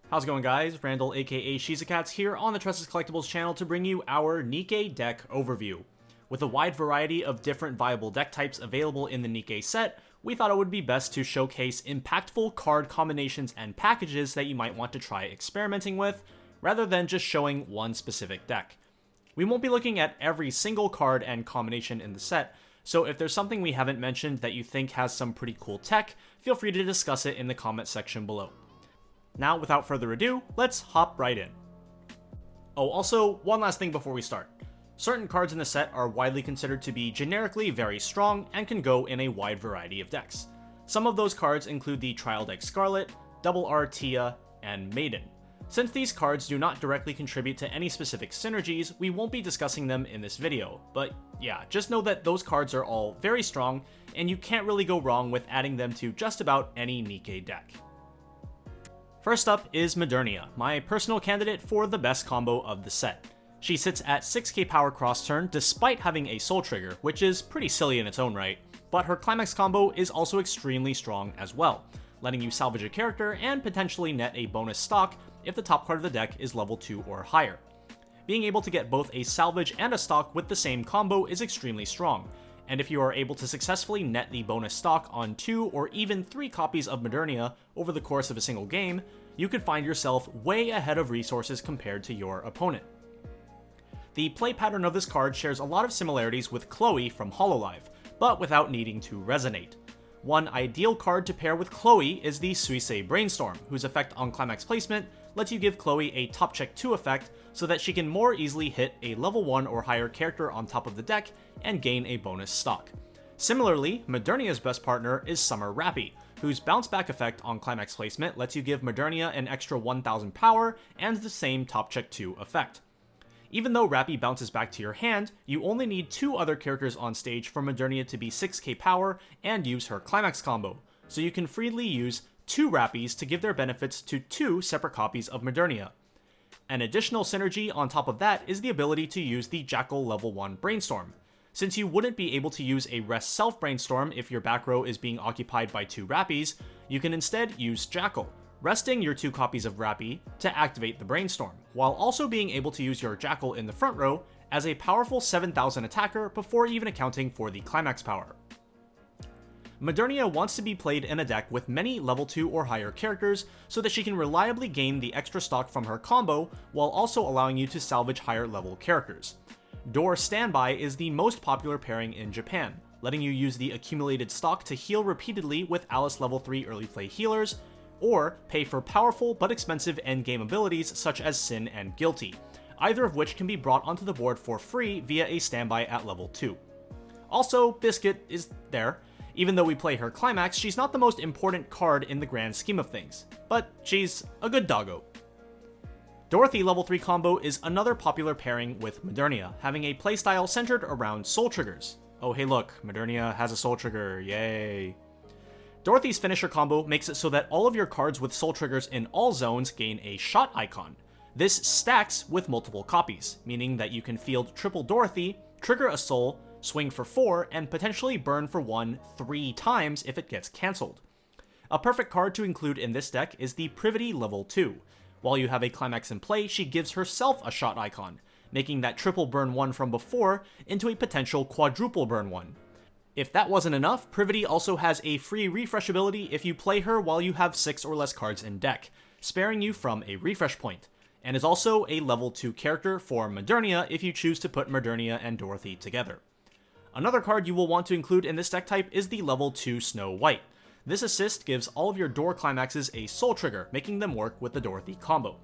How's it going, guys? Randall aka Shizukatz here on the Tressa's Collectibles channel to bring you our Nikke deck overview. With a wide variety of different viable deck types available in the Nikke set, we thought it would be best to showcase impactful card combinations and packages that you might want to try experimenting with, rather than just showing one specific deck. We won't be looking at every single card and combination in the set, so if there's something we haven't mentioned that you think has some pretty cool tech, feel free to discuss it in the comment section below. Now, without further ado, let's hop right in. Oh, also, one last thing before we start. Certain cards in the set are widely considered to be generically very strong and can go in a wide variety of decks. Some of those cards include the Trial Deck Scarlet, Double R Tia, and Maiden. Since these cards do not directly contribute to any specific synergies, we won't be discussing them in this video, but yeah, just know that those cards are all very strong, and you can't really go wrong with adding them to just about any Nikke deck. First up is Modernia, my personal candidate for the best combo of the set. She sits at 6k power cross turn despite having a soul trigger, which is pretty silly in its own right, but her climax combo is also extremely strong as well, letting you salvage a character and potentially net a bonus stock if the top card of the deck is level 2 or higher. Being able to get both a salvage and a stock with the same combo is extremely strong, and if you are able to successfully net the bonus stock on 2 or even 3 copies of Modernia over the course of a single game, you could find yourself way ahead of resources compared to your opponent. The play pattern of this card shares a lot of similarities with Chloe from Hololive, but without needing to resonate. One ideal card to pair with Chloe is the Suisei Brainstorm, whose effect on climax placement lets you give Chloe a top check 2 effect so that she can more easily hit a level 1 or higher character on top of the deck and gain a bonus stock. Similarly, Modernia's best partner is Summer Rapi, whose bounce back effect on climax placement lets you give Modernia an extra 1000 power and the same top check 2 effect. Even though Rappy bounces back to your hand, you only need 2 other characters on stage for Modernia to be 6k power and use her climax combo, so you can freely use 2 Rappys to give their benefits to 2 separate copies of Modernia. An additional synergy on top of that is the ability to use the Jackal level 1 Brainstorm. Since you wouldn't be able to use a rest self Brainstorm if your back row is being occupied by 2 Rappys, you can instead use Jackal, resting your 2 copies of Rappy to activate the Brainstorm, while also being able to use your Jackal in the front row as a powerful 7000 attacker before even accounting for the climax power. Modernia wants to be played in a deck with many level 2 or higher characters so that she can reliably gain the extra stock from her combo while also allowing you to salvage higher level characters. Door Standby is the most popular pairing in Japan, letting you use the accumulated stock to heal repeatedly with Alice level 3 early play healers, or pay for powerful but expensive endgame abilities such as Sin and Guilty, either of which can be brought onto the board for free via a standby at level 2. Also, Biscuit is there. Even though we play her climax, she's not the most important card in the grand scheme of things, but she's a good doggo. Dorothy level 3 combo is another popular pairing with Modernia, having a playstyle centered around soul triggers. Oh hey look, Modernia has a soul trigger, yay. Dorothy's finisher combo makes it so that all of your cards with soul triggers in all zones gain a shot icon. This stacks with multiple copies, meaning that you can field triple Dorothy, trigger a soul, swing for 4, and potentially burn for 1 3 times if it gets cancelled. A perfect card to include in this deck is the Privity level 2. While you have a climax in play, she gives herself a shot icon, making that triple burn 1 from before into a potential quadruple burn 1. If that wasn't enough, Privity also has a free refresh ability if you play her while you have 6 or less cards in deck, sparing you from a refresh point, and is also a level 2 character for Modernia if you choose to put Modernia and Dorothy together. Another card you will want to include in this deck type is the level 2 Snow White. This assist gives all of your door climaxes a soul trigger, making them work with the Dorothy combo.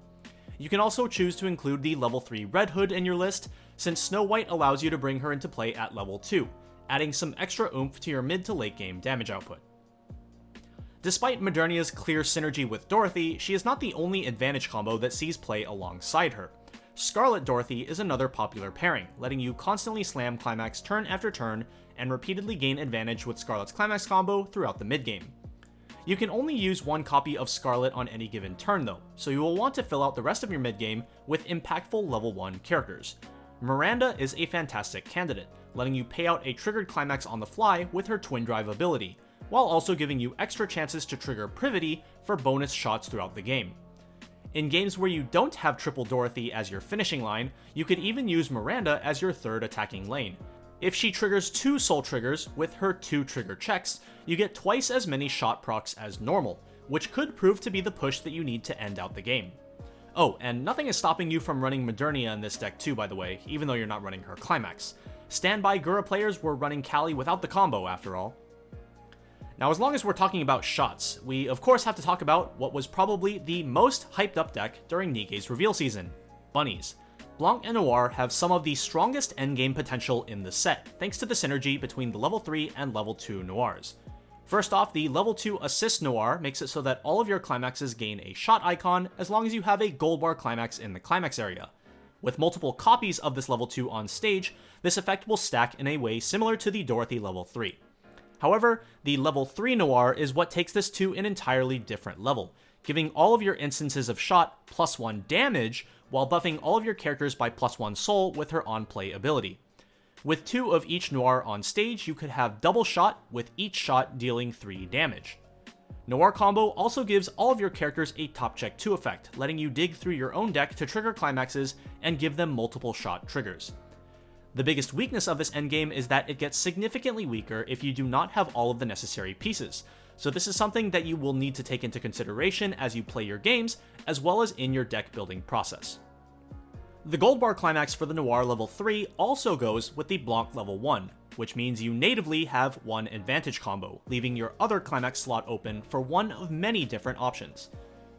You can also choose to include the level 3 Red Hood in your list, since Snow White allows you to bring her into play at level 2, adding some extra oomph to your mid to late game damage output. Despite Modernia's clear synergy with Dorothy, she is not the only advantage combo that sees play alongside her. Scarlet Dorothy is another popular pairing, letting you constantly slam climax turn after turn and repeatedly gain advantage with Scarlet's climax combo throughout the mid-game. You can only use 1 copy of Scarlet on any given turn though, so you will want to fill out the rest of your mid-game with impactful level 1 characters. Miranda is a fantastic candidate, letting you pay out a triggered climax on the fly with her Twin Drive ability, while also giving you extra chances to trigger Privity for bonus shots throughout the game. In games where you don't have triple Dorothy as your finishing line, you could even use Miranda as your third attacking lane. If she triggers 2 soul triggers with her 2 trigger checks, you get twice as many shot procs as normal, which could prove to be the push that you need to end out the game. Oh, and nothing is stopping you from running Modernia in this deck too, by the way, even though you're not running her climax. Standby Gura players were running Kali without the combo after all. Now, as long as we're talking about shots, we of course have to talk about what was probably the most hyped up deck during Nikke's reveal season, Bunnies. Blanc and Noir have some of the strongest endgame potential in the set, thanks to the synergy between the level 3 and level 2 Noirs. First off, the level 2 Assist Noir makes it so that all of your climaxes gain a shot icon as long as you have a gold bar climax in the climax area. With multiple copies of this level 2 on stage, this effect will stack in a way similar to the Dorothy level 3. However, the level 3 Noir is what takes this to an entirely different level, giving all of your instances of shot +1 damage while buffing all of your characters by +1 soul with her on-play ability. With 2 of each Noir on stage, you could have double shot, with each shot dealing 3 damage. Noir combo also gives all of your characters a top check 2 effect, letting you dig through your own deck to trigger climaxes and give them multiple shot triggers. The biggest weakness of this endgame is that it gets significantly weaker if you do not have all of the necessary pieces, so this is something that you will need to take into consideration as you play your games, as well as in your deck building process. The gold bar climax for the Noir level 3 also goes with the Blanc level 1, which means you natively have one advantage combo, leaving your other climax slot open for one of many different options.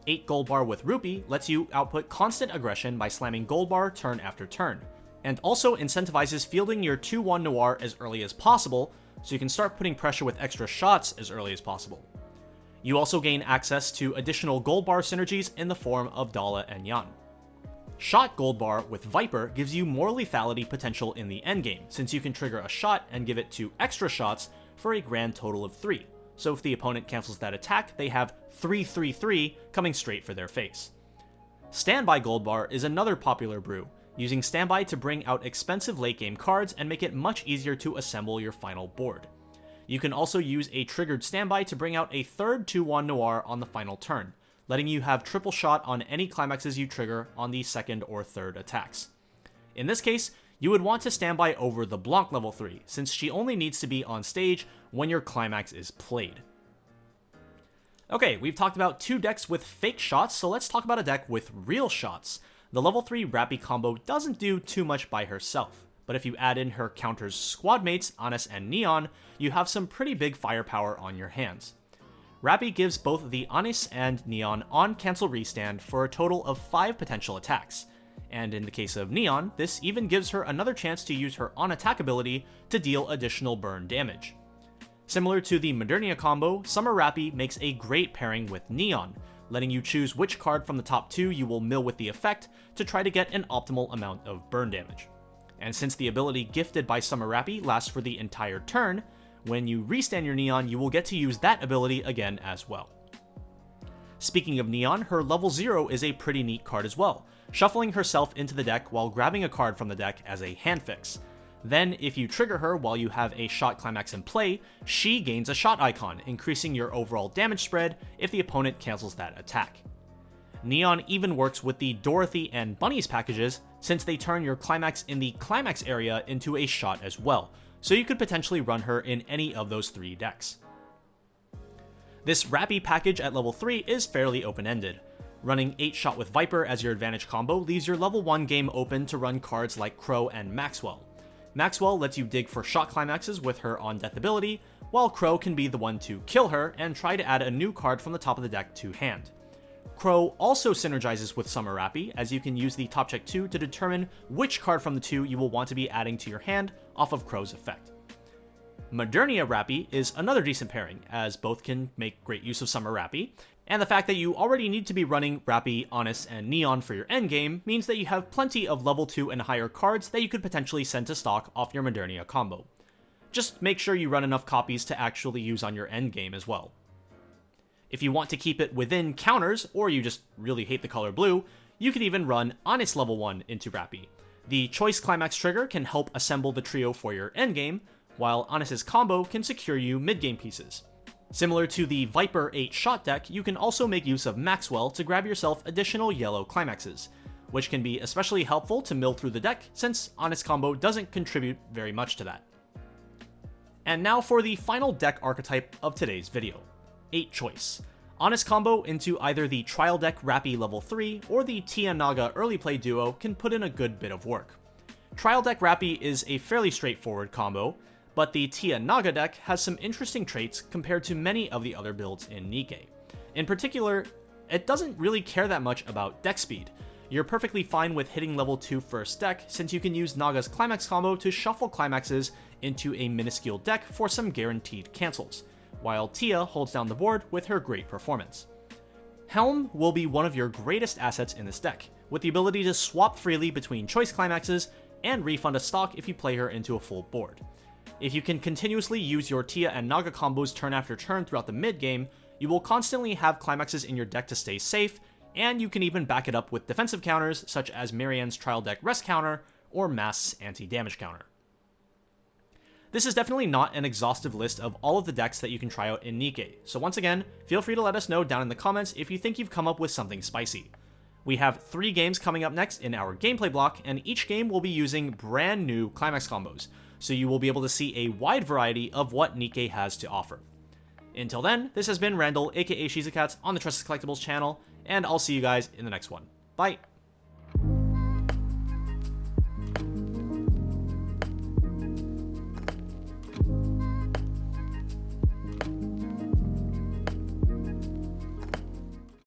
8 gold bar with Rappy lets you output constant aggression by slamming gold bar turn after turn, and also incentivizes fielding your 2-1 Noir as early as possible, so you can start putting pressure with extra shots as early as possible. You also gain access to additional gold bar synergies in the form of Dala and Yan. Shot gold bar with Viper gives you more lethality potential in the endgame, since you can trigger a shot and give it 2 extra shots for a grand total of 3, so if the opponent cancels that attack, they have 3/3/3 coming straight for their face. Standby gold bar is another popular brew, using standby to bring out expensive late game cards and make it much easier to assemble your final board. You can also use a triggered standby to bring out a third 2-1 Noir on the final turn, letting you have triple shot on any climaxes you trigger on the second or third attacks. In this case, you would want to standby over the Blanc level 3, since she only needs to be on stage when your climax is played. Okay, we've talked about 2 decks with fake shots, so let's talk about a deck with real shots. The level 3 Rappy combo doesn't do too much by herself, but if you add in her counter's squad mates, Honest and Neon, you have some pretty big firepower on your hands. Rappy gives both the Honest and Neon on-cancel restand for a total of 5 potential attacks, and in the case of Neon, this even gives her another chance to use her on-attack ability to deal additional burn damage. Similar to the Modernia combo, Summer Rapi makes a great pairing with Neon, letting you choose which card from the top 2 you will mill with the effect to try to get an optimal amount of burn damage. And since the ability gifted by Summer Rapi lasts for the entire turn, when you restand your Neon, you will get to use that ability again as well. Speaking of Neon, her level 0 is a pretty neat card as well, shuffling herself into the deck while grabbing a card from the deck as a hand fix. Then, if you trigger her while you have a shot climax in play, she gains a shot icon, increasing your overall damage spread if the opponent cancels that attack. Neon even works with the Dorothy and Bunnies packages, since they turn your climax in the climax area into a shot as well, so you could potentially run her in any of those 3 decks. This Rappy package at level 3 is fairly open-ended. Running 8 shot with Viper as your advantage combo leaves your level 1 game open to run cards like Crow and Maxwell. Maxwell lets you dig for shot climaxes with her on-death ability, while Crow can be the one to kill her and try to add a new card from the top of the deck to hand. Crow also synergizes with Summer Rapi, as you can use the top check 2 to determine which card from the 2 you will want to be adding to your hand off of Crow's effect. Modernia Rapi is another decent pairing, as both can make great use of Summer Rapi, and the fact that you already need to be running Rappy, Honest, and Neon for your endgame means that you have plenty of level 2 and higher cards that you could potentially send to stock off your Modernia combo. Just make sure you run enough copies to actually use on your endgame as well. If you want to keep it within counters, or you just really hate the color blue, you could even run Honest level 1 into Rappy. The Choice Climax trigger can help assemble the trio for your endgame, while Honest's combo can secure you mid-game pieces. Similar to the Viper 8 shot deck, you can also make use of Maxwell to grab yourself additional yellow climaxes, which can be especially helpful to mill through the deck since Honest Combo doesn't contribute very much to that. And now for the final deck archetype of today's video, 8 choice. Honest Combo into either the Trial Deck Rappy level 3 or the Tia Naga early play duo can put in a good bit of work. Trial Deck Rappy is a fairly straightforward combo, but the Tia Naga deck has some interesting traits compared to many of the other builds in Nikke. In particular, it doesn't really care that much about deck speed. You're perfectly fine with hitting level 2 first deck, since you can use Naga's Climax combo to shuffle climaxes into a minuscule deck for some guaranteed cancels, while Tia holds down the board with her great performance. Helm will be one of your greatest assets in this deck, with the ability to swap freely between choice climaxes and refund a stock if you play her into a full board. If you can continuously use your Tia and Naga combos turn after turn throughout the mid game, you will constantly have climaxes in your deck to stay safe, and you can even back it up with defensive counters such as Marianne's Trial Deck Rest counter or Mast's anti-damage counter. This is definitely not an exhaustive list of all of the decks that you can try out in Nikke, so once again, feel free to let us know down in the comments if you think you've come up with something spicy. We have 3 games coming up next in our gameplay block, and each game will be using brand new climax combos, so you will be able to see a wide variety of what Nikke has to offer. Until then, this has been Randall, aka Shizukatz, on the Tressa Collectibles channel, and I'll see you guys in the next one. Bye!